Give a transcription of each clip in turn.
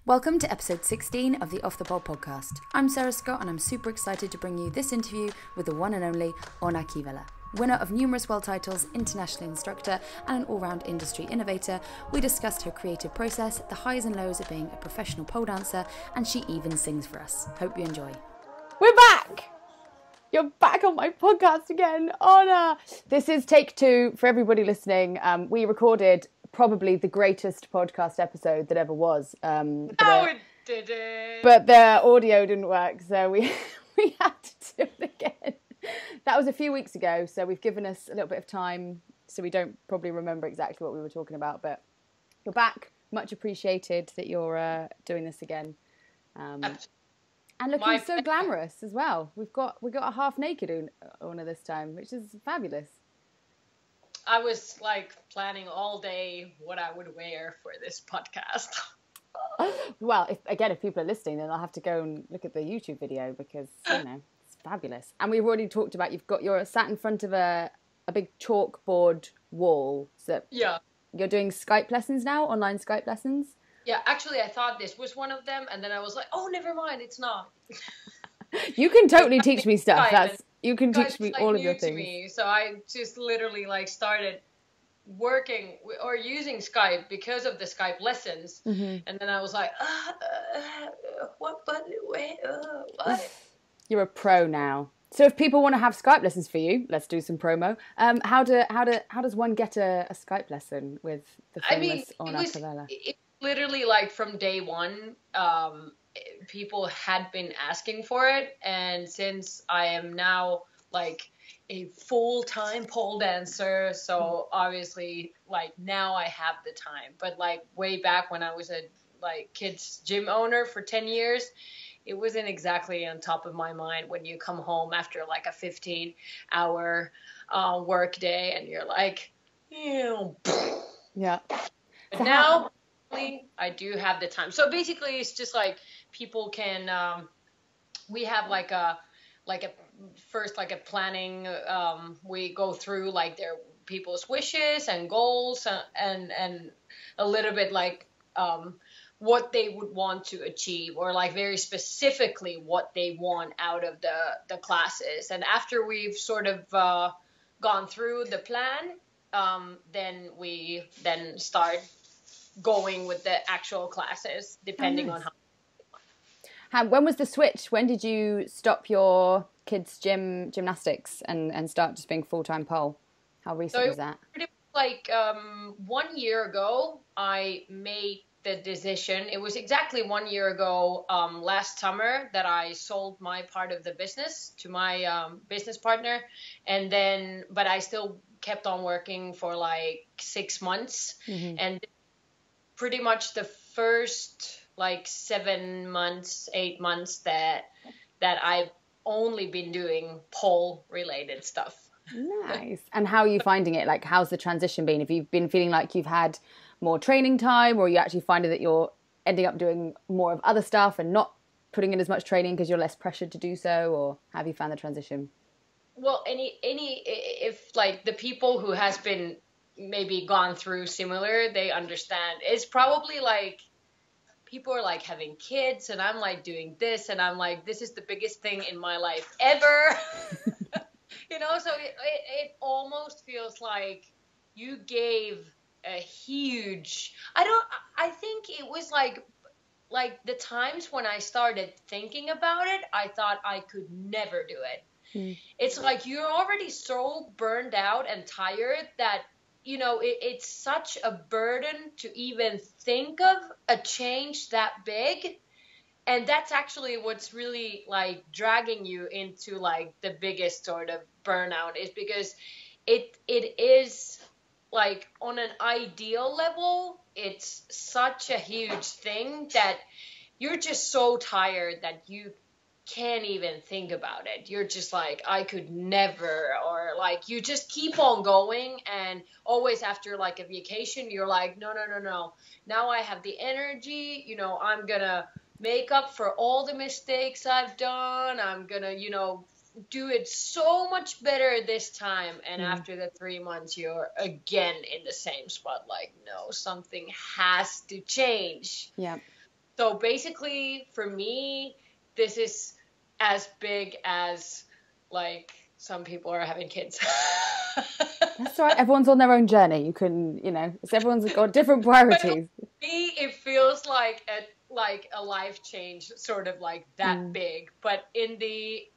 Welcome to episode 16 of the Off the Pod podcast. I'm Sarah Scott and I'm super excited to bring you this interview with the one and only Oona Kivelä. Winner of numerous world titles, international instructor and an all-round industry innovator, we discussed her creative process, the highs and lows of being a professional pole dancer, and she even sings for us. Hope you enjoy. We're back! You're back on my podcast again, Oona! This is take 2 for everybody listening. We recorded probably the greatest podcast episode that ever was. It didn't. But the audio didn't work, so we had to do it again. That was a few weeks ago, so we've given us a little bit of time, so we don't probably remember exactly what we were talking about, but you're back. Much appreciated that you're doing this again. And looking so glamorous as well. We got a half naked Oona this time, which is fabulous. I was like planning all day what I would wear for this podcast. Well, if people are listening, then I'll have to go and look at the YouTube video because, it's fabulous. And we've already talked about you're sat in front of a big chalkboard wall. So yeah. You're doing Skype lessons now, online Skype lessons? Yeah, actually I thought this was one of them and then I was like, oh, never mind, it's not. You can totally teach me stuff. You can teach me all of your things. Me, so I just literally started working or using Skype because of the Skype lessons. Mm-hmm. And then I was like, what button? Wait, what? You're a pro now. So if people want to have Skype lessons for you, let's do some promo. How does one get a Skype lesson with the famous Oona Kivelä? It literally from day one. People had been asking for it, and since I am now a full-time pole dancer, so obviously now I have the time, but way back when I was a kids gym owner for 10 years, it wasn't exactly on top of my mind when you come home after a 15-hour work day and you're yeah. But now I do have the time. So basically it's just people can we have a planning, we go through their people's wishes and goals and a little bit what they would want to achieve, or very specifically what they want out of the classes. And after we've sort of gone through the plan, then we start going with the actual classes depending on how. When was the switch? When did you stop your kids' gymnastics and start just being full-time pole? How recent was that? Pretty much 1 year ago, I made the decision. It was exactly 1 year ago, last summer, that I sold my part of the business to my business partner, but I still kept on working for 6 months, mm-hmm. and pretty much the first 7 months, 8 months that I've only been doing pole related stuff. Nice. And how are you finding it? How's the transition been? Have you been feeling like you've had more training time, or are you actually finding that you're ending up doing more of other stuff and not putting in as much training because you're less pressured to do so, or how have you found the transition? Well, if the people who has been maybe gone through similar, they understand. It's probably people are having kids and I'm doing this and I'm this is the biggest thing in my life ever. So it almost feels like you gave a huge, I think it was the times when I started thinking about it, I thought I could never do it. It's you're already so burned out and tired that it's such a burden to even think of a change that big. And that's actually what's really dragging you into the biggest sort of burnout, is because it is on an ideal level, it's such a huge thing that you're just so tired that you can't even think about it. You're just I could never, or you just keep on going, and always after a vacation you're no, now I have the energy, I'm gonna make up for all the mistakes I've done, I'm gonna do it so much better this time. And after the 3 months you're again in the same spot, no, something has to change. Yeah. So basically, for me, this is as big as like some people are having kids. That's right. Everyone's on their own journey. You can, everyone's got different priorities. But for me, it feels like a life change, sort of like that big. But in the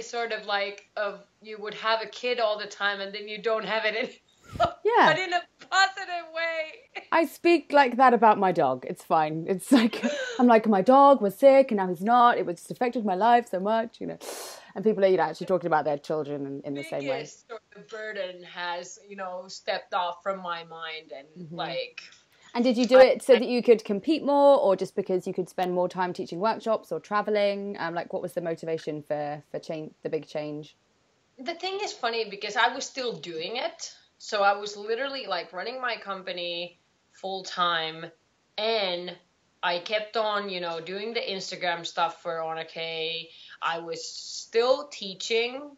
sort of like of you would have a kid all the time and then you don't have it anymore. Yeah. But in a positive way. I speak like that about my dog. It's fine. It's like, I'm like, my dog was sick and now he's not. It just affected my life so much, And people are, actually talking about their children in the same way. Biggest sort of burden has, stepped off from my mind and like. And did you do it so that you could compete more, or just because you could spend more time teaching workshops or traveling? Like, what was the motivation for the big change? The thing is funny because I was still doing it. So I was literally like running my company full time, and I kept on, doing the Instagram stuff for Oona K. I was still teaching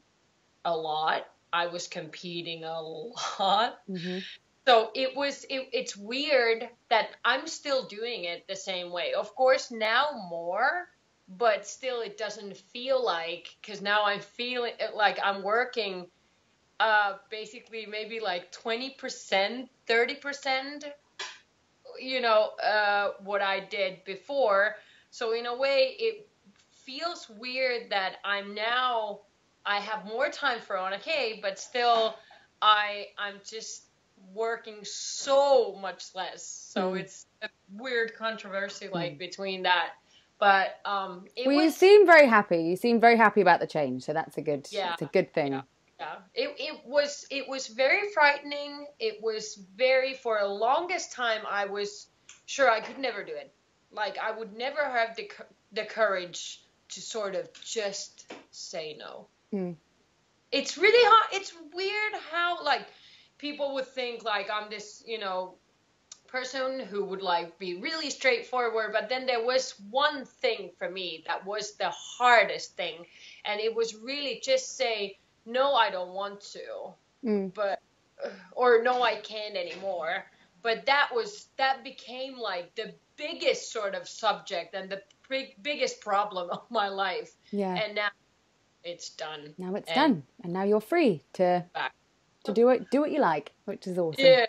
a lot. I was competing a lot. Mm-hmm. So it's weird that I'm still doing it the same way. Of course, now more, but still it doesn't feel like, because now I'm feeling like I'm working basically maybe like 20%, 30%, what I did before. So in a way, it feels weird that I have more time for Oona K, but still I'm just working so much less. So it's a weird controversy between that. But you seem very happy. You seem very happy about the change, so that's a good thing. Yeah. Yeah, it was very frightening. It was for the longest time, I was sure I could never do it. Like, I would never have the courage to sort of just say no. It's really hard. It's weird how, like, people would think, like, I'm this, person who would, like, be really straightforward. But then there was one thing for me that was the hardest thing. And it was really just say, no, I don't want to, but, or no, I can't anymore. But that became like the biggest sort of subject and the biggest problem of my life. Yeah. And now it's done. Now it's done. And now you're free to do what you like, which is awesome. Yeah.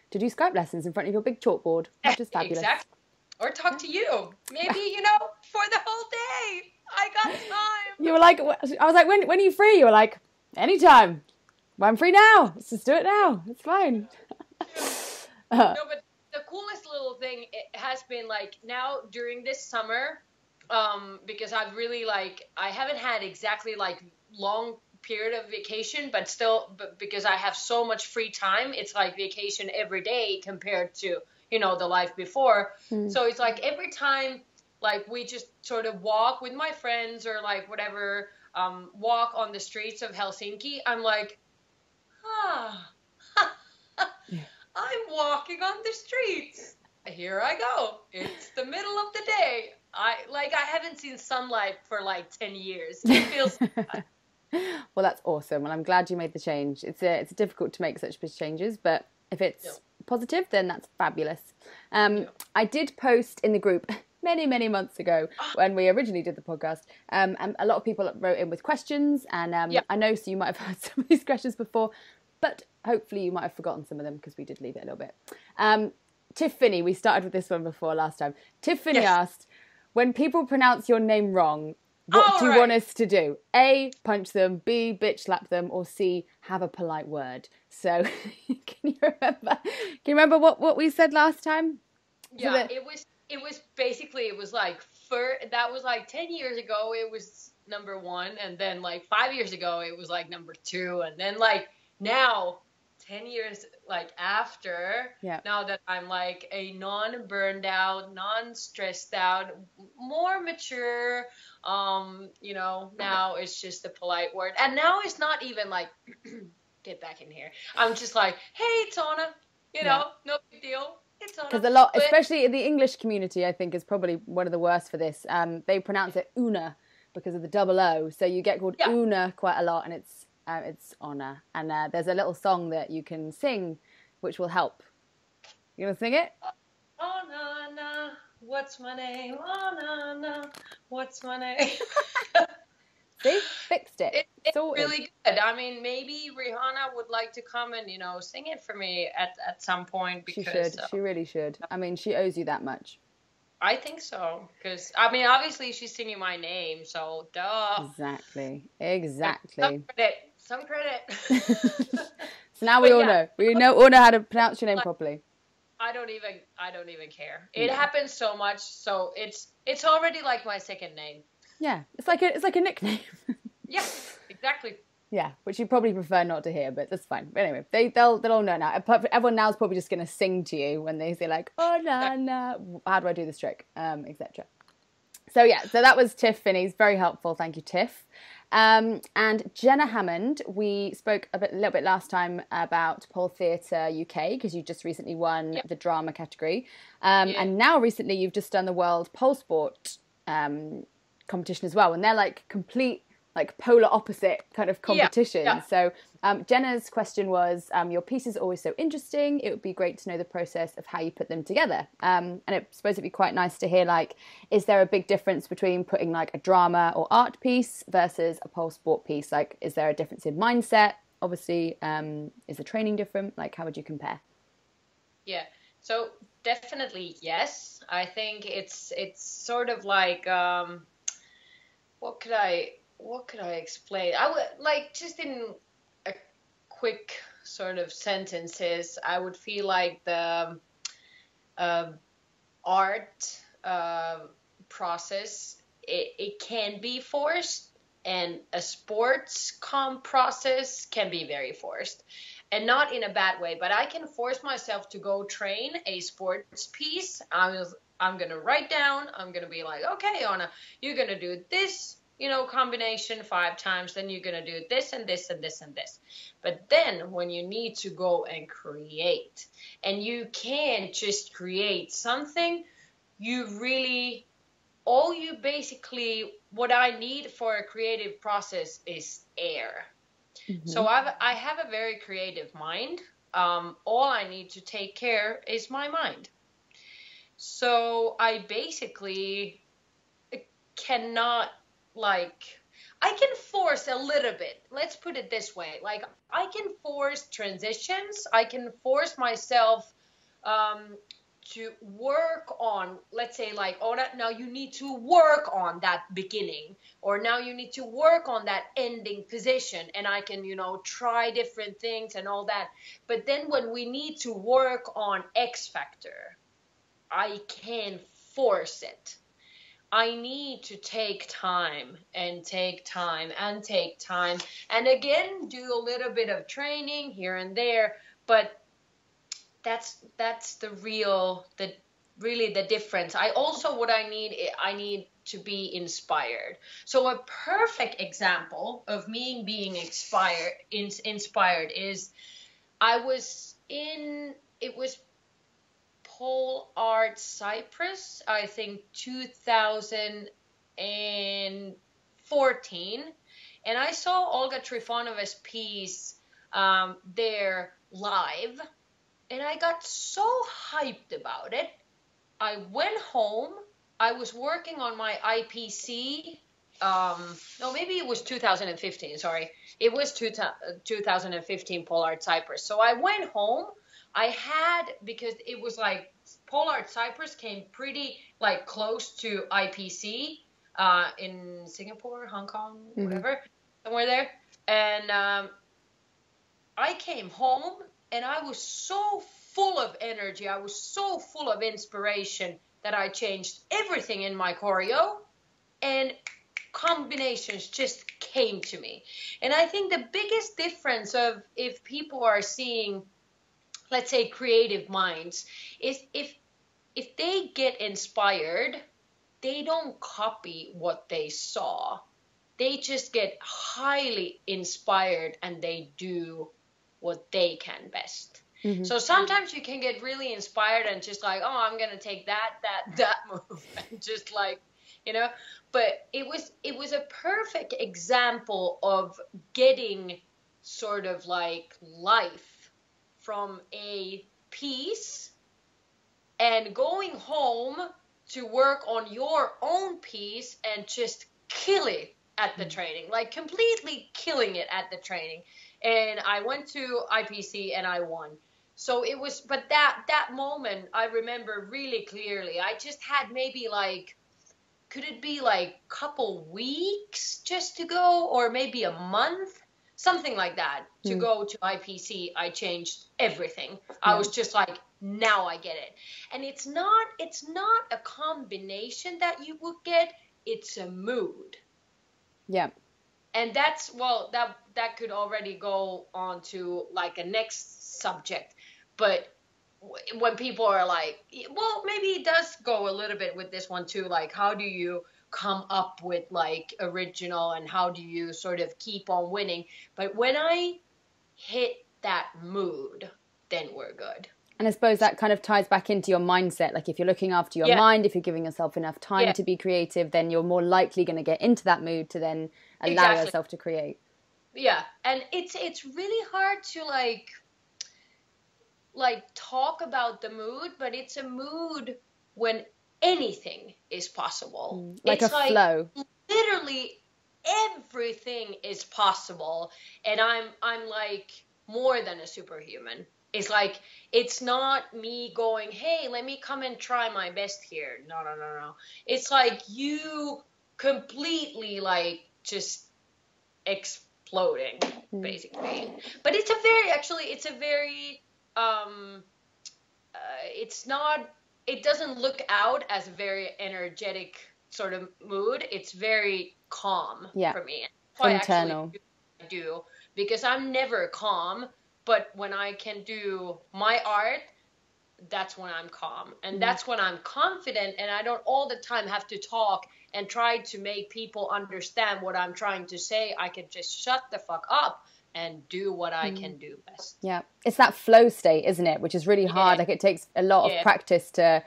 To do Skype lessons in front of your big chalkboard, which is fabulous. Exactly. Or talk to you. Maybe, for the whole day. I got time. You were like, I was like, when are you free? You were like, anytime. Well, I'm free now. Let's just do it now. It's fine. No, but the coolest little thing has been like now during this summer, because I've really I haven't had exactly like long period of vacation, but because I have so much free time, it's like vacation every day compared to, the life before. So it's like every time, like we just sort of walk with my friends or like whatever, walk on the streets of Helsinki, I'm like, I'm walking on the streets. Here I go. It's the middle of the day. I haven't seen sunlight for like 10 years. It feels Well, that's awesome. And I'm glad you made the change. It's difficult to make such big changes, but if it's positive, then that's fabulous. I did post in the group many, many months ago when we originally did the podcast. And a lot of people wrote in with questions. And I know, so you might have heard some of these questions before, but hopefully you might have forgotten some of them because we did leave it a little bit. Tiffany, we started with this one before last time. Tiffany asked, when people pronounce your name wrong, what do you want us to do? A, punch them, B, bitch slap them, or C, have a polite word. So can you remember what we said last time? Yeah, so it was basically, it was like, that was like 10 years ago, it was number 1. And then like 5 years ago, it was like number 2. And then like now, 10 years like after, now that I'm like a non-burned out, non-stressed out, more mature, now it's just a polite word. And now it's not even like, get back in here. I'm just like, hey, it's Oona, no big deal. Because a lot, especially in the English community, I think is probably one of the worst for this. They pronounce it Oona because of the double O. So you get called Oona quite a lot, and it's Oona. And there's a little song that you can sing, which will help. You want to sing it? Oona, What's my name? Oh, no, no. What's my name? See, fixed it. It's Sorted. really good. I mean, maybe Rihanna would like to come and, sing it for me at some point She because should. She really should. I mean, she owes you that much. I think so. Because, I mean, obviously she's singing my name, so duh. Exactly. Some credit. Some credit. So now we But all yeah, know. We all know how to pronounce your name properly. I don't even care. It happens so much, so it's already like my second name. Yeah, it's like a nickname. Yeah, exactly. Yeah, which you probably prefer not to hear, but that's fine. But anyway, they'll all know now. Everyone now is probably just going to sing to you when they say like, "Oh na na, how do I do this trick?" Etc. So yeah, so that was Tiff Finney's, very helpful. Thank you, Tiff. And Jenna Hammond, we spoke a little bit last time about Pole Theatre UK because you just recently won the drama category, and now recently you've just done the World Pole Sport competition as well, and they're like complete like polar opposite kind of competitions. Yeah. So Jenna's question was, your piece is always so interesting. It would be great to know the process of how you put them together. And I suppose it'd be quite nice to hear, like, is there a big difference between putting like a drama or art piece versus a pole sport piece? Like, is there a difference in mindset? Obviously, is the training different? Like, how would you compare? Yeah. So definitely yes. I think it's sort of like what could I explain? I would like just in a quick sort of sentences. I would feel like the art process it can be forced, and a sports comp process can be very forced, and not in a bad way. But I can force myself to go train a sports piece. I'm gonna write down. I'm gonna be like, okay, Oona, you're gonna do this, combination 5 times, then you're going to do this and this and this and this. But then when you need to go and create, and you can't just create something, what I need for a creative process is air. Mm-hmm. So I have a very creative mind. All I need to take care is my mind. So I basically cannot, I can force a little bit. Let's put it this way. Like, I can force transitions. I can force myself to work on, let's say, like, oh, now you need to work on that beginning, or now you need to work on that ending position, and I can, try different things and all that. But then when we need to work on X factor, I can force it. I need to take time and take time and take time, and again do a little bit of training here and there, but that's really the difference. What I need to be inspired. So a perfect example of me being inspired is it was Pole Art Cyprus, I think 2014, and I saw Olga Trifonova's piece there live, and I got so hyped about it. I went home. I was working on my IPC. No, maybe it was 2015. Sorry, it was 2015 Pole Art Cyprus. So I went home. Because it was like Pole Art Cyprus came pretty like close to IPC in Singapore, Hong Kong, whatever, somewhere there. And I came home and I was so full of energy. I was so full of inspiration that I changed everything in my choreo, and combinations just came to me. And I think the biggest difference of if people are seeing, let's say, creative minds, is if they get inspired, they don't copy what they saw. They just get highly inspired and they do what they can best. Mm-hmm. So sometimes you can get really inspired and just like, oh, I'm gonna take that move and just like, but it was a perfect example of getting sort of like life from a piece and going home to work on your own piece and just kill it at the training, like completely killing it at the training. And I went to IPC and I won. So it was, but that moment I remember really clearly. I just had maybe like, could it be like couple weeks just to go, or maybe a month, something like that, to go to IPC. I changed everything. I was just like, now I get it. And it's not a combination that you would get, it's a mood. Yeah. And that's, well, that could already go on to like a next subject. But when people are like, well, maybe it does go a little bit with this one too, like how do you come up with like original, and how do you sort of keep on winning? But when I hit that mood, then we're good. And I suppose that kind of ties back into your mindset. Like if you're looking after your mind, if you're giving yourself enough time to be creative, then you're more likely going to get into that mood to then allow yourself to create. Yeah. And it's really hard to like talk about the mood, but it's a mood when anything is possible. Like it's a flow. Literally everything is possible, and I'm like more than a superhuman. It's like, it's not me going, hey, let me come and try my best here. No. It's like you completely like just exploding, basically. But it's a very it doesn't look out as a very energetic sort of mood. It's very calm for me. Internal. I do, because I'm never calm, but when I can do my art, that's when I'm calm. And that's when I'm confident, and I don't all the time have to talk and try to make people understand what I'm trying to say. I can just shut the fuck up and do what I can do best. Yeah. It's that flow state, isn't it? Which is really hard. Like it takes a lot of practice to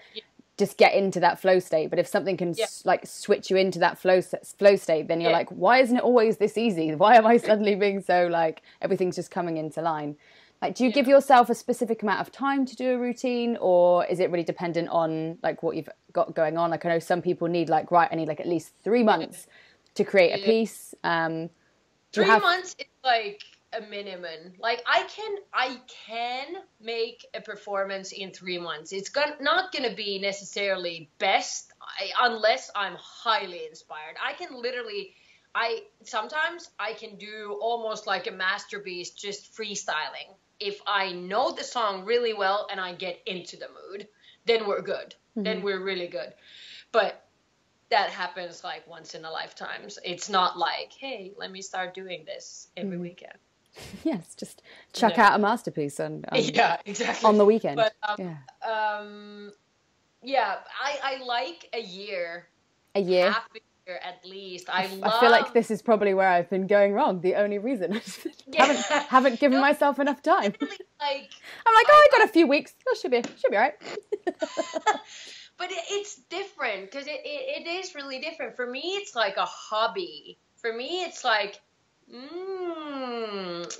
just get into that flow state. But if something can like switch you into that flow state, then you're like, why isn't it always this easy? Why am I suddenly being so like everything's just coming into line? Like, do you give yourself a specific amount of time to do a routine, or is it really dependent on like what you've got going on? Like I know some people need like, I need like at least 3 months to create a piece. 3 months is like a minimum. Like I can make a performance in 3 months. It's not going to be necessarily best unless I'm highly inspired. I can literally, sometimes I can do almost like a masterpiece just freestyling. If I know the song really well and I get into the mood, then we're good. Then we're really good. But that happens like once in a lifetime. It's not like, hey, let me start doing this every weekend. Yes, just chuck out a masterpiece on exactly on the weekend. But I like a year. A year? Half a year at least. I feel like this is probably where I've been going wrong. The only reason I haven't given myself enough time. Like, I'm like, I got a few weeks. That should be all right. But it's different, because it is really different. For me, it's like a hobby. For me, it's like,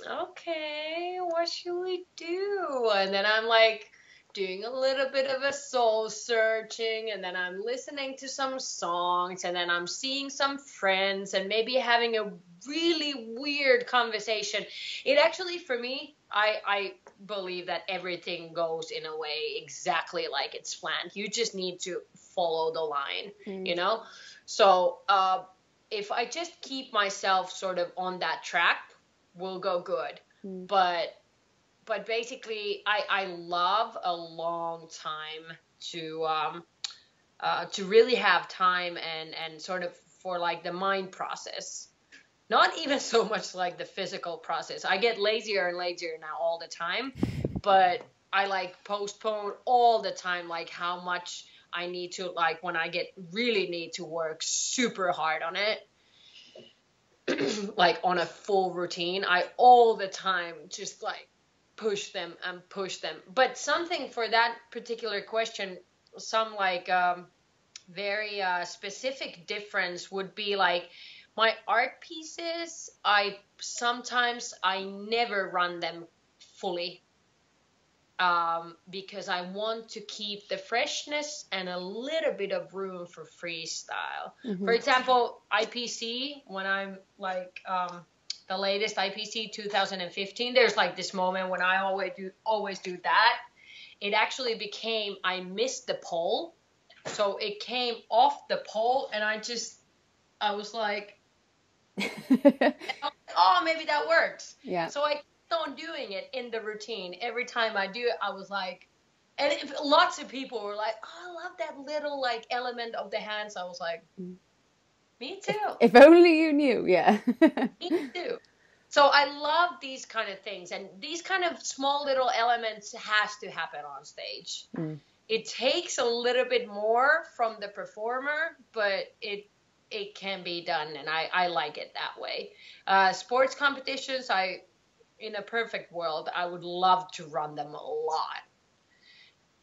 okay, what should we do? And then I'm like doing a little bit of a soul searching, and then I'm listening to some songs, and then I'm seeing some friends and maybe having a really weird conversation. It actually, for me, I believe that everything goes in a way exactly like it's planned. You just need to follow the line, you know? So if I just keep myself sort of on that track, we'll go good. But basically, I love a long time to really have time and sort of for like the mind process. Not even so much like the physical process. I get lazier and lazier now all the time, but I like postpone all the time, like how much I need to, like when I really need to work super hard on it, like on a full routine, I all the time just like push them. But something for that particular question, some like very specific difference would be like, my art pieces, I never run them fully. because I want to keep the freshness and a little bit of room for freestyle. For example, IPC, when I'm like the latest IPC 2015, there's like this moment when I always do that. It actually became, I missed the pole. So it came off the pole and I was like, oh, maybe that works. Yeah. So I kept on doing it in the routine. Every time I do it, I was like, and lots of people were like, oh, I love that little like element of the hands. I was like, me too. If only you knew. Yeah. Me too. So I love these kind of things, and these kind of small little elements has to happen on stage. It takes a little bit more from the performer, but it can be done, and I like it that way. Sports competitions, in a perfect world, I would love to run them a lot.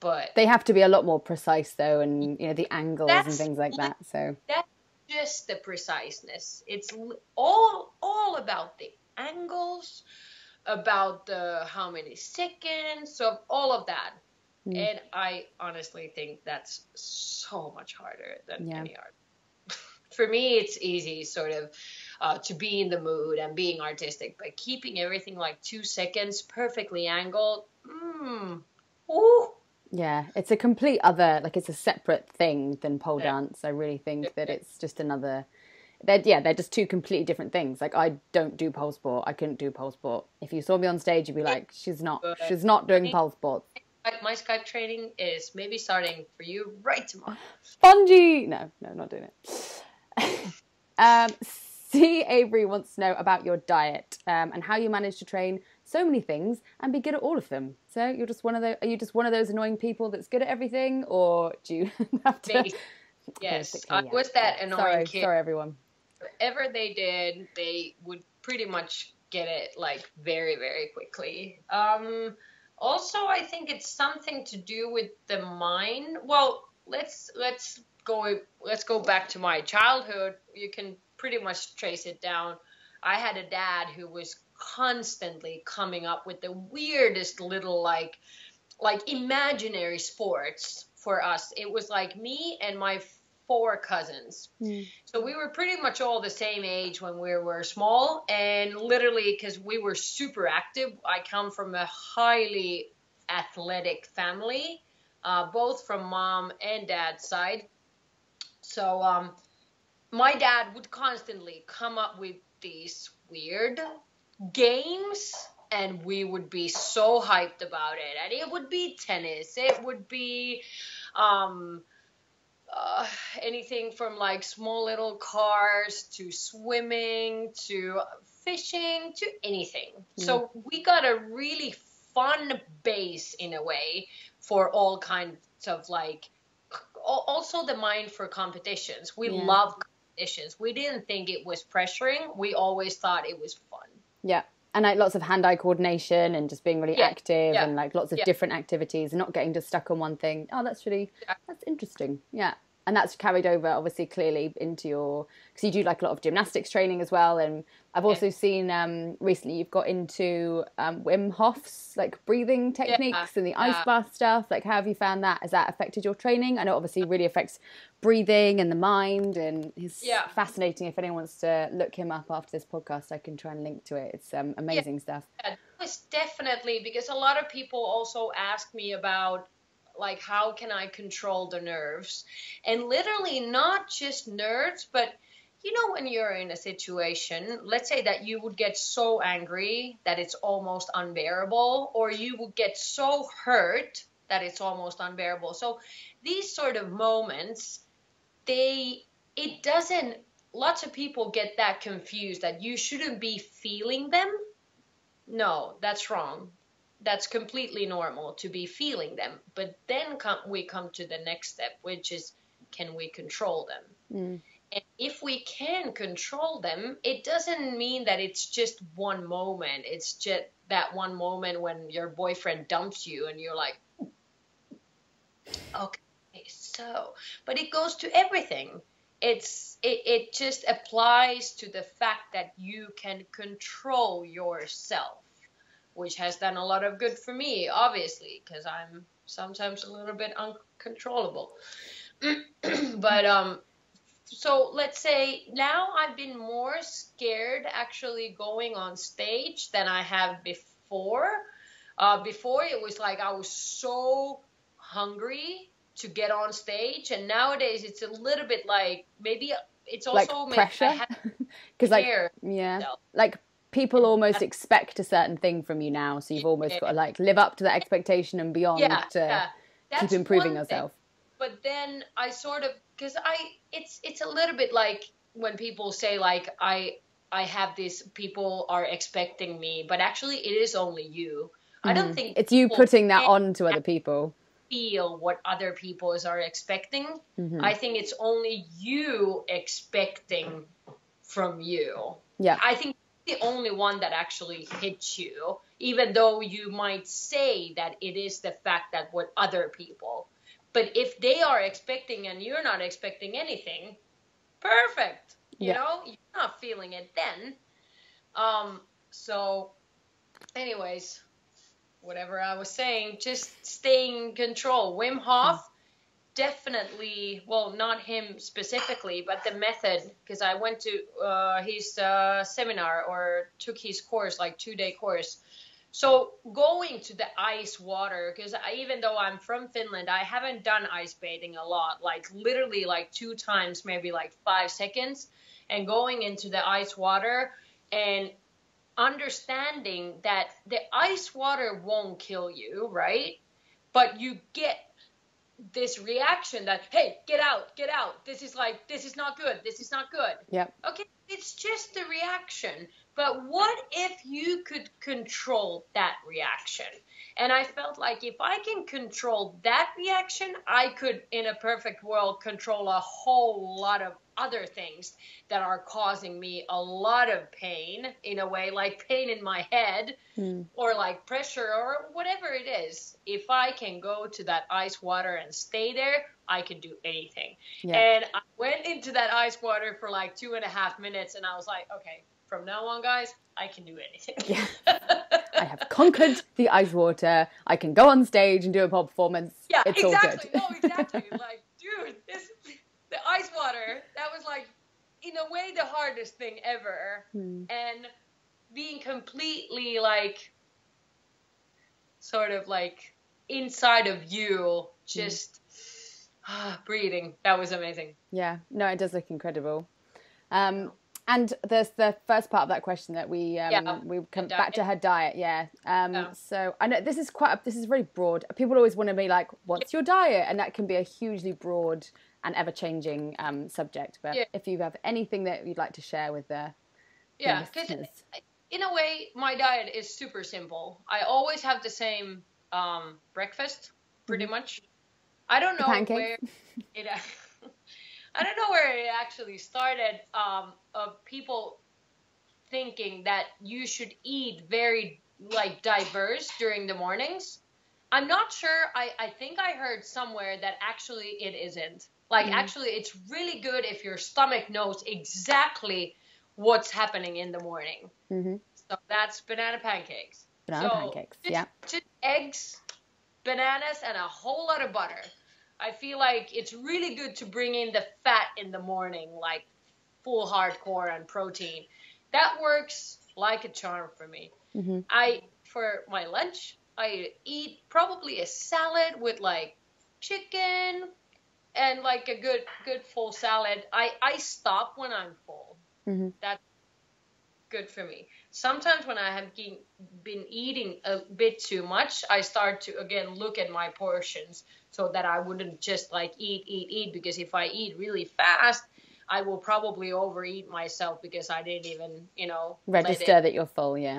But they have to be a lot more precise though, and the angles and things like that. So that's just the preciseness. It's all about the angles, about the how many seconds, of all of that. And I honestly think that's so much harder than any art. For me, it's easy sort of to be in the mood and being artistic, but keeping everything like 2 seconds perfectly angled. Ooh. Yeah, it's a complete other, like it's a separate thing than pole dance. I really think that it's just another, they're just two completely different things. Like I don't do pole sport. I couldn't do pole sport. If you saw me on stage, you'd be like, she's not doing pole sport. My Skype training is maybe starting for you right tomorrow. Spongy! No, not doing it. C. Avery wants to know about your diet and how you manage to train so many things and be good at all of them. So are you just one of those annoying people that's good at everything, or do you have to? Yes, I was that annoying kid. Sorry, everyone. Whatever they did, they would pretty much get it like very, very quickly. Also, I think it's something to do with the mind. Well, let's go back to my childhood. You can pretty much trace it down. I had a dad who was constantly coming up with the weirdest little like imaginary sports for us. It was like me and my 4 cousins. So we were pretty much all the same age when we were small, and literally because we were super active. I come from a highly athletic family, both from mom and dad's side. So my dad would constantly come up with these weird games, and we would be so hyped about it. And it would be tennis, it would be anything from like small little cars to swimming to fishing to anything. So we got a really fun base in a way for all kinds of like, also the mind for competitions. We love competitions. We didn't think it was pressuring. We always thought it was fun. Yeah. And like lots of hand-eye coordination and just being really active and like lots of different activities and not getting just stuck on one thing. Oh, that's interesting. Yeah. And that's carried over, obviously, clearly into because you do like a lot of gymnastics training as well. And I've also seen recently you've got into Wim Hof's like breathing techniques and the ice bath stuff. Like, how have you found that? Has that affected your training? I know obviously it really affects breathing and the mind, and he's fascinating. If anyone wants to look him up after this podcast, I can try and link to it. It's amazing stuff. Yeah, it's definitely, because a lot of people also ask me about like, how can I control the nerves? And literally not just nerves, but when you're in a situation, let's say that you would get so angry that it's almost unbearable, or you would get so hurt that it's almost unbearable. So these sort of moments, lots of people get that confused that you shouldn't be feeling them. No, that's wrong. That's completely normal to be feeling them. But then we come to the next step, which is, can we control them? And if we can control them, it doesn't mean that it's just one moment. It's just that one moment when your boyfriend dumps you and you're like, okay, so. But it goes to everything. It just applies to the fact that you can control yourself. which has done a lot of good for me, obviously, because I'm sometimes a little bit uncontrollable. But so let's say now I've been more scared actually going on stage than I have before. Before it was like I was so hungry to get on stage, and nowadays it's a little bit like maybe it's also like pressure, because like like people almost expect a certain thing from you now, so you've almost got to like live up to that expectation and beyond to keep improving yourself. But then I sort of, because it's a little bit like when people say like I have this, people are expecting me, but actually it is only you. I don't think it's you putting that on to other people. Feel what other people are expecting. I think it's only you expecting from you. Yeah. I think the only one that actually hits you, even though you might say that it is the fact that what other people. But if they are expecting and you're not expecting anything, perfect. You know, you're not feeling it then. So anyways, whatever I was saying, just staying in control. Wim Hof, definitely, well, not him specifically, but the method, because I went to his seminar or took his course, like 2-day course. So going to the ice water, because even though I'm from Finland, I haven't done ice bathing a lot, like literally like 2 times, maybe like 5 seconds, and going into the ice water and understanding that the ice water won't kill you, right? But you get this reaction that, hey, get out, this is not good, Yep. Okay, it's just the reaction. But what if you could control that reaction? And I felt like if I can control that reaction, I could, in a perfect world, control a whole lot of other things that are causing me a lot of pain, in a way, like pain in my head or like pressure or whatever it is. If I can go to that ice water and stay there, I can do anything. Yeah. And I went into that ice water for like 2.5 minutes and I was like, okay, from now on, guys, I can do anything. Yeah. I have conquered the ice water. I can go on stage and do a pop performance. Yeah, it's exactly. all good. No, exactly. Like, dude, the ice water, that was like, in a way, the hardest thing ever. And being completely like, sort of like inside of you, just breathing. That was amazing. Yeah, no, it does look incredible. And there's the first part of that question that we come back to her diet. So I know this is very broad. People always want to be like, what's your diet? And that can be a hugely broad and ever changing subject. But if you have anything that you'd like to share with the listeners. In a way, my diet is super simple. I always have the same breakfast, pretty much. I don't know where it. I don't know where it actually started, of people thinking that you should eat very, like, diverse during the mornings. I'm not sure. I think I heard somewhere that actually it isn't. Like, actually, it's really good if your stomach knows exactly what's happening in the morning. So that's banana pancakes. Pancakes, just eggs, bananas, and a whole lot of butter. I feel like it's really good to bring in the fat in the morning, like full hardcore and protein. That works like a charm for me. For my lunch, I eat probably a salad with like chicken and like a good full salad. I stop when I'm full. That's good for me. Sometimes when I have been eating a bit too much, I start to again look at my portions so that I wouldn't just like eat, because if I eat really fast, I will probably overeat myself because I didn't even, register that you're full. Yeah.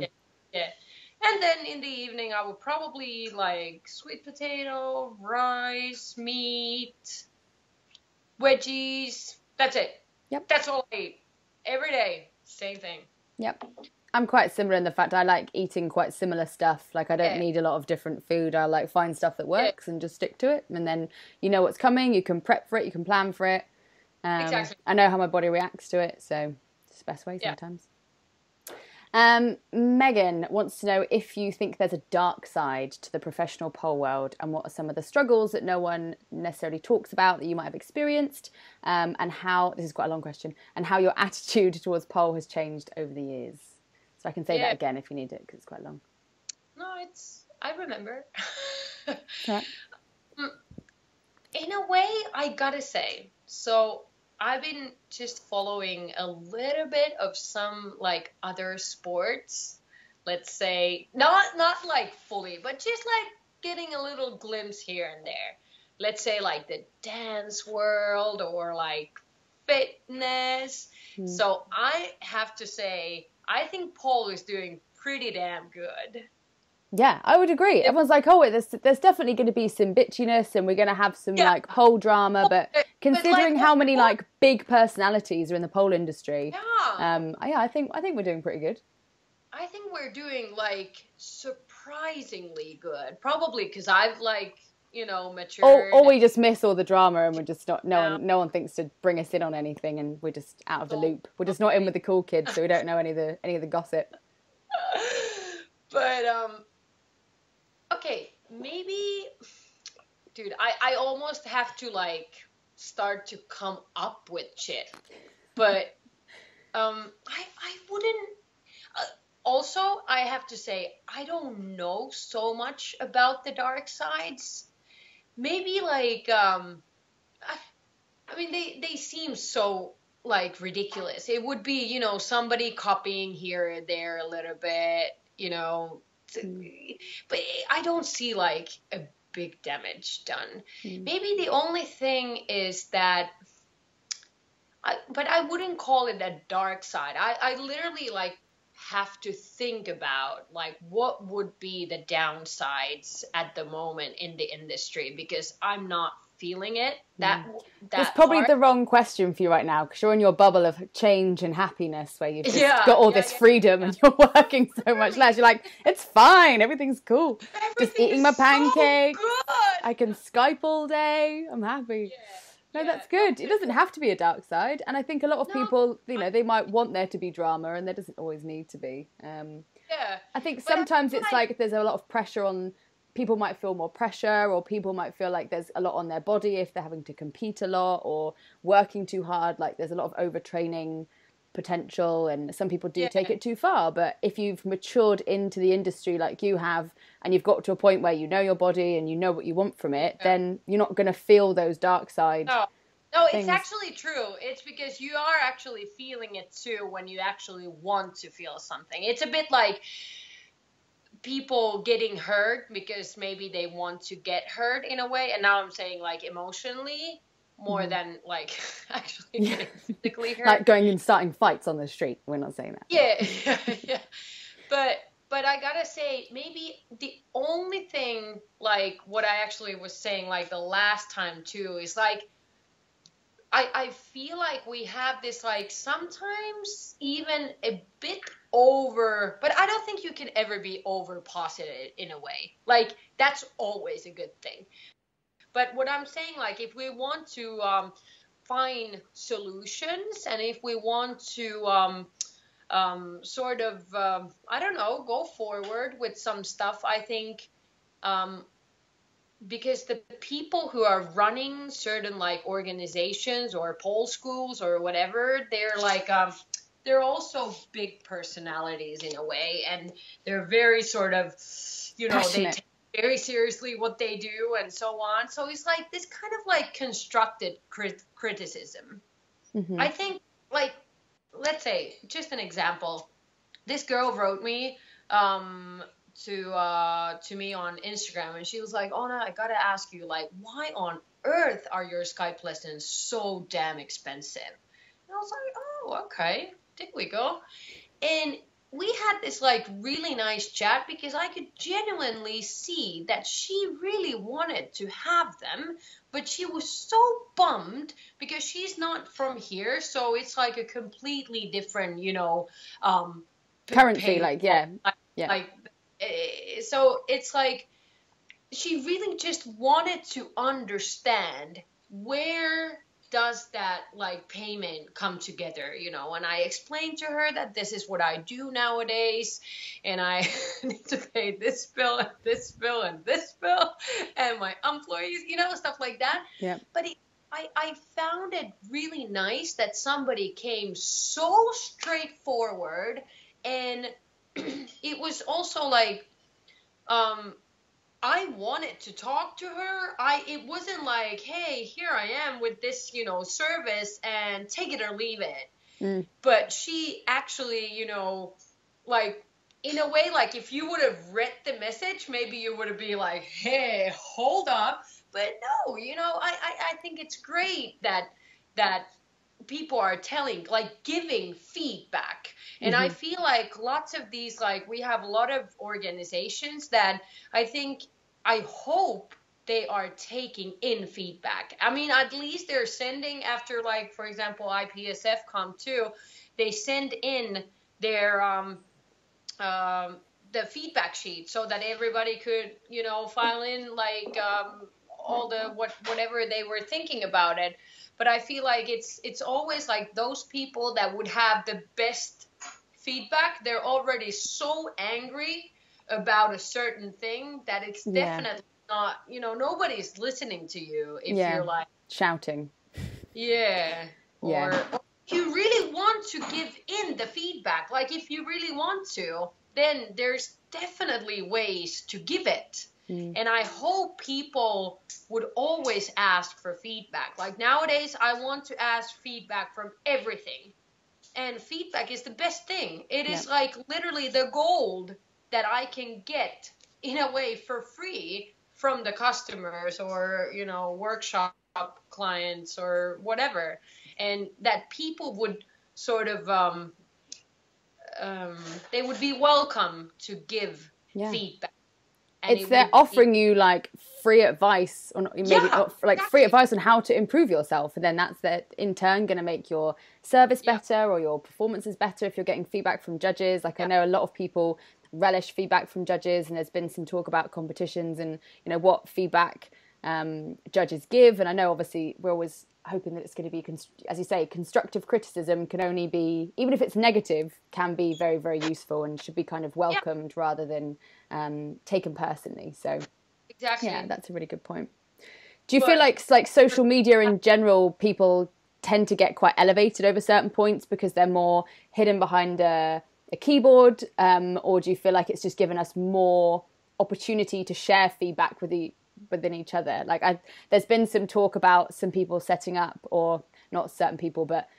And then in the evening, I would probably eat like sweet potato, rice, meat, veggies. That's it. Yep. That's all I eat every day. Same thing. Yep. I'm quite similar in the fact I like eating quite similar stuff. Like I don't need a lot of different food. I like find stuff that works and just stick to it. And then you know what's coming. You can prep for it. You can plan for it. Exactly. I know how my body reacts to it. So it's the best way sometimes. Megan wants to know if you think there's a dark side to the professional pole world, and what are some of the struggles that no one necessarily talks about that you might have experienced, and how, this is quite a long question, and how your attitude towards pole has changed over the years. So I can say that again if you need it, because it's quite long. No, I remember. Right. In a way, I gotta say, so I've been just following a little bit of some like other sports, let's say, not like fully, but just like getting a little glimpse here and there. Let's say like the dance world or like fitness. So I have to say, I think pole is doing pretty damn good. Yeah, I would agree. Everyone's like, oh, there's definitely going to be some bitchiness and we're going to have some like pole drama, but considering how many like big personalities are in the pole industry, I think we're doing pretty good. I think we're doing like surprisingly good, probably because I've like, matured. Or we just miss all the drama and we're just not, no one thinks to bring us in on anything, and we're just out of the loop. We're just not in with the cool kids, so we don't know any of the gossip. But okay, maybe, dude, I almost have to like start to come up with shit, but I wouldn't. Also, I have to say, I don't know so much about the dark sides. Maybe like, I mean, they seem so like ridiculous. It would be, somebody copying here and there a little bit, but I don't see like a big damage done. Maybe the only thing is that, but I wouldn't call it a dark side. I literally like have to think about like what would be the downsides at the moment in the industry, because I'm not feeling it it's probably hard. The wrong question for you right now, because you're in your bubble of change and happiness where you've just got all this freedom and you're working so much less. You're like, it's fine, everything's cool. Just eating my pancakes, so I can Skype all day, I'm happy. That's good. It doesn't have to be a dark side, and I think a lot of people, they might want there to be drama, and there doesn't always need to be. I think sometimes it's like there's a lot of pressure on. People might feel more pressure, or people might feel like there's a lot on their body if they're having to compete a lot or working too hard. Like there's a lot of overtraining potential, and some people do take it too far. But if you've matured into the industry like you have, and you've got to a point where you know your body and you know what you want from it, then you're not going to feel those dark side No, things. It's actually true. It's because you are actually feeling it too when you actually want to feel something. It's a bit like people getting hurt because maybe they want to get hurt in a way, and now I'm saying like emotionally more than like actually getting physically hurt. Like going and starting fights on the street. We're not saying that. Yeah. But I gotta say, maybe the only thing like what I actually was saying like the last time too is like I feel like we have this like sometimes even a bit over, but I don't think you can ever be over positive in a way. Like that's always a good thing. But what I'm saying, like if we want to find solutions, and if we want to sort of, I don't know, go forward with some stuff, I think because the people who are running certain like organizations or pole schools or whatever, they're like they're also big personalities in a way, and they're very sort of they take very seriously what they do and so on. So it's like this kind of like constructed criticism. I think like, let's say just an example, this girl wrote me to me on Instagram, and she was like, Oona, I gotta ask you, like, why on earth are your Skype lessons so damn expensive? And I was like, oh, okay, there we go. And we had this like really nice chat because I could genuinely see that she really wanted to have them, but she was so bummed because she's not from here, so it's like a completely different, currency, like so it's like she really just wanted to understand where does that like payment come together, you know? And I explained to her that this is what I do nowadays, and I need to pay this bill and this bill and this bill, and my employees, you know, stuff like that. Yeah. But I found it really nice that somebody came so straightforward, and it was also like, I wanted to talk to her. It wasn't like, hey, here I am with this, you know, service and take it or leave it. But she actually, you know, like in a way, like if you would have read the message, maybe you would have been like, hey, hold up. But no, you know, I think it's great that people are telling, like giving feedback. And I feel like lots of these, like we have a lot of organizations that I hope they are taking in feedback. I mean, at least they're sending after, like, for example, IPSF Com2, they send in their the feedback sheet so that everybody could, you know, file in like all the whatever they were thinking about it. But I feel like it's always like those people that would have the best feedback, they're already so angry about a certain thing that it's definitely not, you know, nobody's listening to you if you're like shouting. Or if you really want to give in the feedback, like if you really want to, then there's definitely ways to give it. And I hope people would always ask for feedback. Like nowadays, I want to ask feedback from everything. And feedback is the best thing. It is like literally the gold that I can get in a way for free from the customers or, you know, workshop clients or whatever. And that people would sort of, they would be welcome to give feedback. And they're offering you like free advice on free advice on how to improve yourself, and then that's in turn going to make your service better or your performances better if you're getting feedback from judges. Like I know a lot of people relish feedback from judges, and there's been some talk about competitions and, you know, what feedback judges give. And I know obviously we're always hoping that it's going to be, as you say, constructive criticism can only be, even if it's negative, can be very, very useful and should be kind of welcomed rather than taken personally. So exactly, yeah, that's a really good point. Do you feel like social media in general, people tend to get quite elevated over certain points because they're more hidden behind a keyboard, or do you feel like it's just given us more opportunity to share feedback within each other? Like there's been some talk about some people setting up, or not certain people, but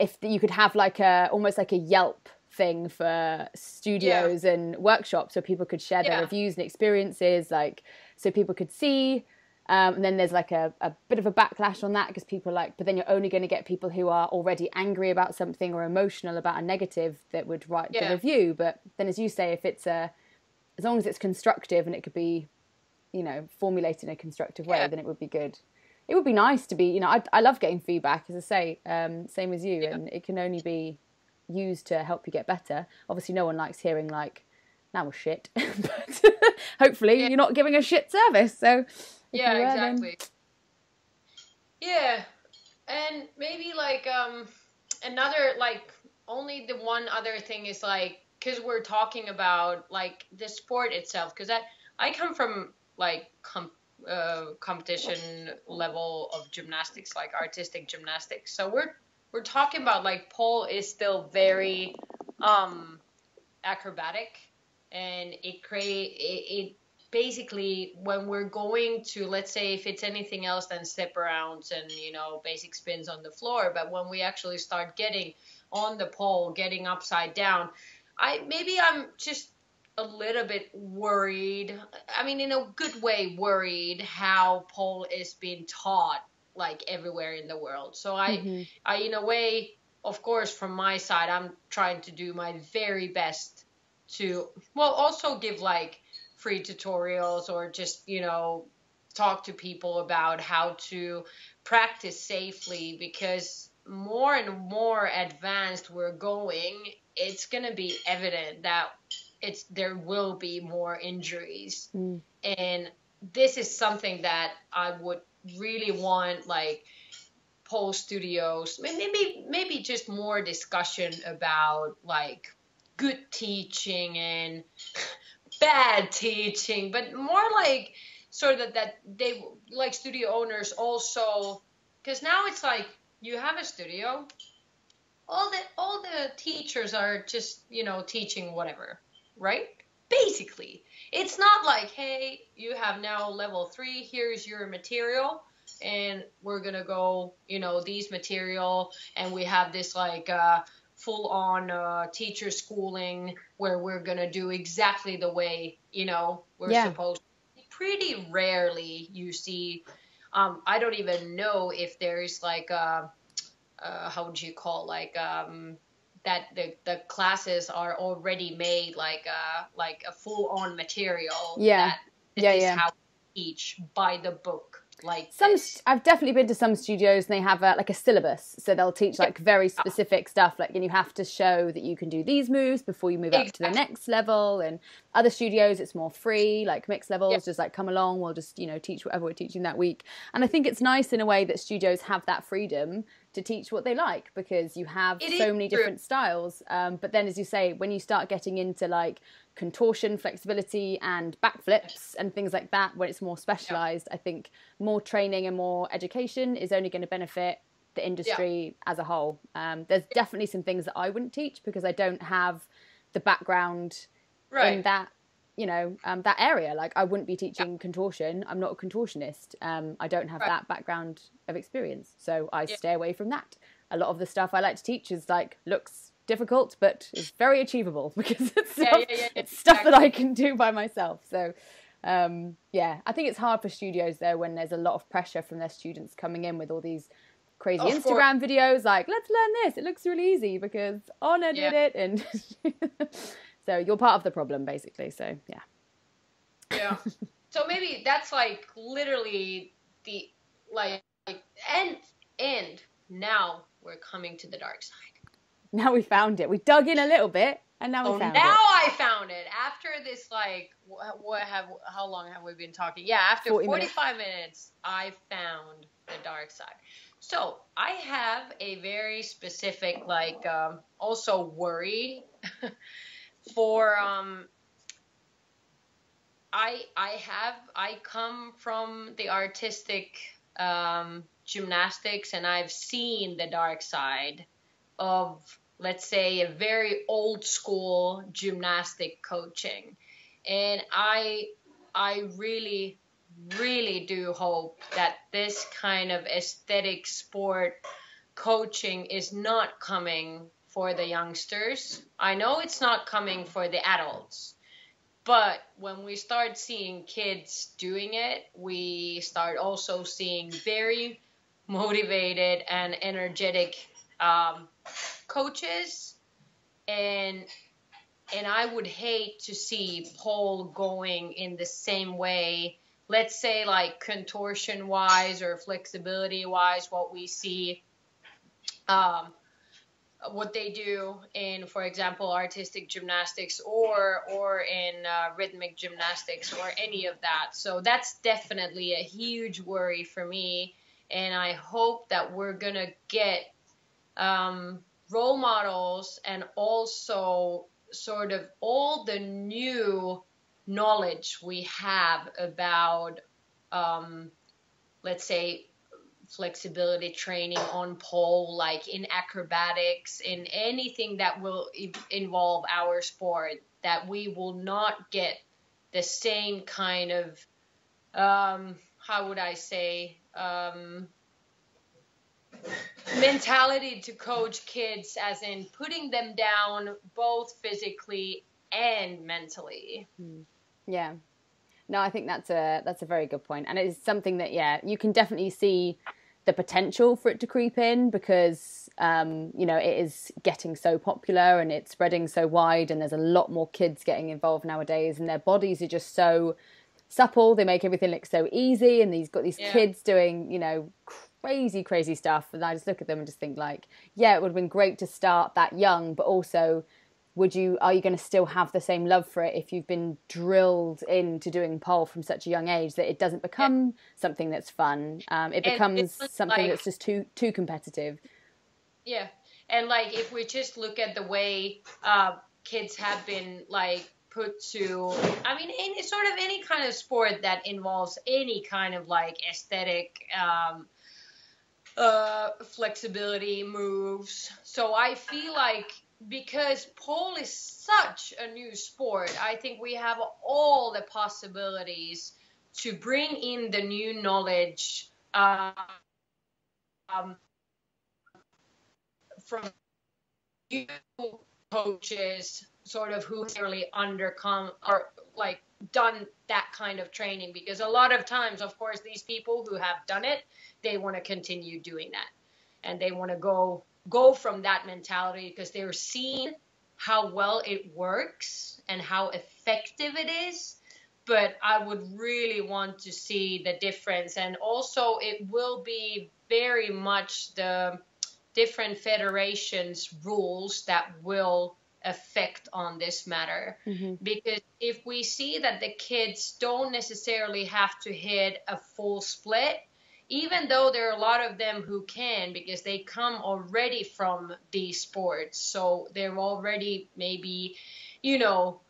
if you could have like almost like a Yelp thing for studios and workshops where people could share their reviews and experiences, like so people could see. And then there's like a bit of a backlash on that because people are like, but then you're only going to get people who are already angry about something or emotional about a negative that would write the review. But then, as you say, if it's as long as it's constructive and it could be, you know, formulated in a constructive way, then it would be good. It would be nice to be, you know, I love getting feedback, as I say, same as you, and it can only be used to help you get better. Obviously, no one likes hearing like, "That was shit," but hopefully you're not giving a shit service. So exactly. Yeah, and maybe like another, like only the one other thing is like, because we're talking about like the sport itself, because I come from like competition level of gymnastics, like artistic gymnastics. So we're talking about like pole is still very acrobatic, and it basically, when we're going to, let's say if it's anything else than step arounds and, you know, basic spins on the floor, but when we actually start getting on the pole, getting upside down, I'm just a little bit worried. I mean, in a good way, worried how pole is being taught like everywhere in the world. So I in a way, of course, from my side, I'm trying to do my very best to, well, also give like free tutorials or just, you know, talk to people about how to practice safely, because more and more advanced we're going, it's going to be evident that there will be more injuries. And this is something that I would really want like pole studios, maybe just more discussion about like good teaching and bad teaching, but more like sort of that they like studio owners also, because now it's like you have a studio, all the teachers are just, you know, teaching whatever, right? Basically, it's not like, hey, you have now level 3, here's your material, and we're gonna go, you know, these material, and we have this like full on teacher schooling where we're gonna do exactly the way, you know, we're supposed to. Pretty rarely you see, I don't even know if there's like how would you call, like that the classes are already made like a full on material. That this is how we teach by the book. Like I've definitely been to some studios and they have like a syllabus, so they'll teach like very specific stuff, like, and you have to show that you can do these moves before you move up to the next level. And other studios it's more free, like mixed levels, just like come along, we'll just, you know, teach whatever we're teaching that week. And I think it's nice in a way that studios have that freedom to teach what they like, because you have so many different styles. But then, as you say, when you start getting into like contortion, flexibility and backflips and things like that, when it's more specialized, I think more training and more education is only going to benefit the industry as a whole. There's definitely some things that I wouldn't teach because I don't have the background in that, you know, that area. Like I wouldn't be teaching contortion. I'm not a contortionist. I don't have that background of experience, so I stay away from that. A lot of the stuff I like to teach is like looks difficult but is very achievable because it's stuff that I can do by myself. So I think it's hard for studios though when there's a lot of pressure from their students coming in with all these crazy Instagram videos like, let's learn this, it looks really easy because Oona did it, and so you're part of the problem basically. So so maybe that's like literally the like and now we're coming to the dark side. Now we found it. We dug in a little bit, and now we found it. Now I found it. After this, like, how long have we been talking? Yeah, after 45 minutes, I found the dark side. So I have a very specific, like, also worry for, I come from the artistic gymnastics, and I've seen the dark side of, let's say, a very old school gymnastic coaching. And I really, really do hope that this kind of aesthetic sport coaching is not coming for the youngsters. I know it's not coming for the adults, but when we start seeing kids doing it, we start also seeing very motivated and energetic coaches, and I would hate to see pole going in the same way, let's say like contortion wise or flexibility wise, what we see, what they do in, for example, artistic gymnastics or in rhythmic gymnastics or any of that. So that's definitely a huge worry for me, and I hope that we're gonna get role models and also sort of all the new knowledge we have about, let's say, flexibility training on pole, like in acrobatics, in anything that will involve our sport, that we will not get the same kind of, how would I say, mentality to coach kids, as in putting them down both physically and mentally. Yeah. No, I think that's a very good point. And it's something that, you can definitely see the potential for it to creep in because, you know, it is getting so popular and it's spreading so wide, and there's a lot more kids getting involved nowadays, and their bodies are just so supple. They make everything look so easy, and got these kids doing, you know, crazy stuff, and I just look at them and just think like, it would have been great to start that young, but also are you going to still have the same love for it if you've been drilled into doing pole from such a young age that it doesn't become something that's fun? It becomes something that's just too competitive. Yeah. And like, if we just look at the way kids have been like put to, I mean, in sort of any kind of sport that involves any kind of like aesthetic, flexibility moves. So I feel like, because pole is such a new sport, I think we have all the possibilities to bring in the new knowledge from new coaches, sort of who really undercome or like done that kind of training. Because a lot of times, of course, these people who have done it, they want to continue doing that, and they want to go from that mentality because they're seeing how well it works and how effective it is. But I would really want to see the difference. And also it will be very much the different federations' rules that will affect on this matter. Mm-hmm. Because if we see that the kids don't necessarily have to hit a full split, even though there are a lot of them who can, because they come already from these sports, so they're already maybe, you know,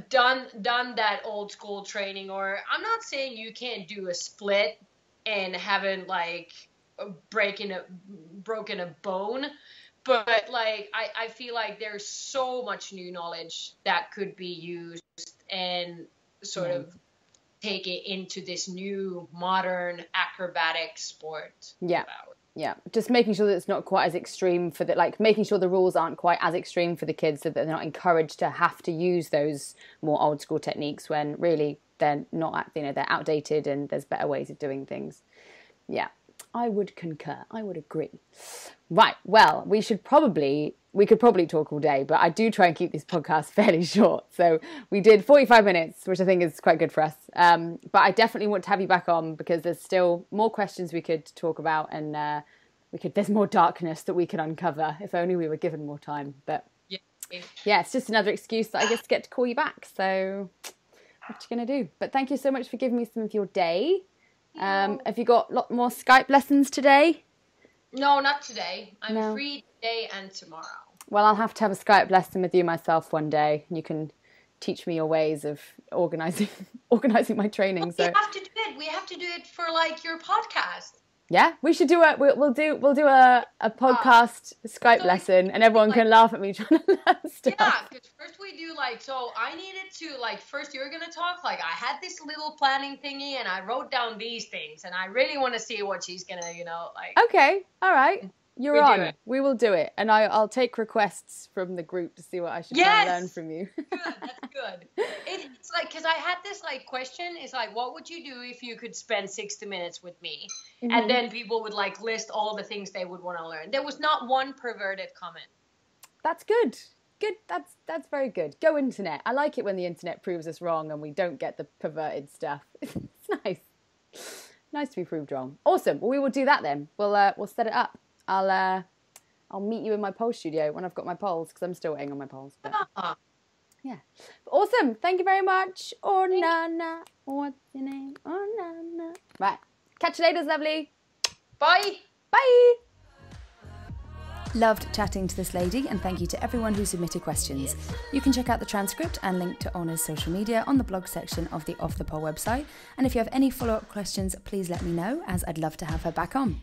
done that old school training. Or I'm not saying you can't do a split and haven't like broken a bone, but like I feel like there's so much new knowledge that could be used and sort of take it into this new modern acrobatic sport. Yeah, just making sure that it's not quite as extreme for the, like, making sure the rules aren't quite as extreme for the kids, so that they're not encouraged to have to use those more old school techniques when really they're not, you know, they're outdated and there's better ways of doing things. Yeah, I would concur. I would agree. Right, well, we could probably talk all day, but I do try and keep this podcast fairly short. So we did 45 minutes, which I think is quite good for us. But I definitely want to have you back on, because there's still more questions we could talk about, and there's more darkness that we can uncover if only we were given more time. But yeah, it's just another excuse that I guess to get to call you back. So what you going to do? But thank you so much for giving me some of your day. Have you got a lot more Skype lessons today? No, not today. I'm free today and tomorrow. Well, I'll have to have a Skype lesson with you myself one day. You can teach me your ways of organising my training. So we have to do it for like your podcast. Yeah, we should do we'll do a podcast Skype lesson, and everyone can laugh at me trying to learn stuff. Yeah, because first we do so I needed to first you're gonna talk I had this little planning thingy and I wrote down these things and I really want to see what she's gonna Okay, all right. You're on. We will do it, and I'll take requests from the group to see what I should try and learn from you. Good, that's good. It's because I had this question. It's what would you do if you could spend 60 minutes with me? Mm-hmm. And then people would list all the things they would want to learn. There was not one perverted comment. That's good. Good. That's very good. Go internet. I like it when the internet proves us wrong and we don't get the perverted stuff. It's nice. Nice to be proved wrong. Awesome. Well, we will do that then. We'll set it up. I'll meet you in my pole studio when I've got my poles, because I'm still waiting on my poles. But yeah, awesome. Thank you very much. Nana, what's your name? Nana. Right. Catch you later, lovely. Bye. Bye. Loved chatting to this lady, and thank you to everyone who submitted questions. You can check out the transcript and link to Oona's social media on the blog section of the Off the Pole website. And if you have any follow-up questions, please let me know, as I'd love to have her back on.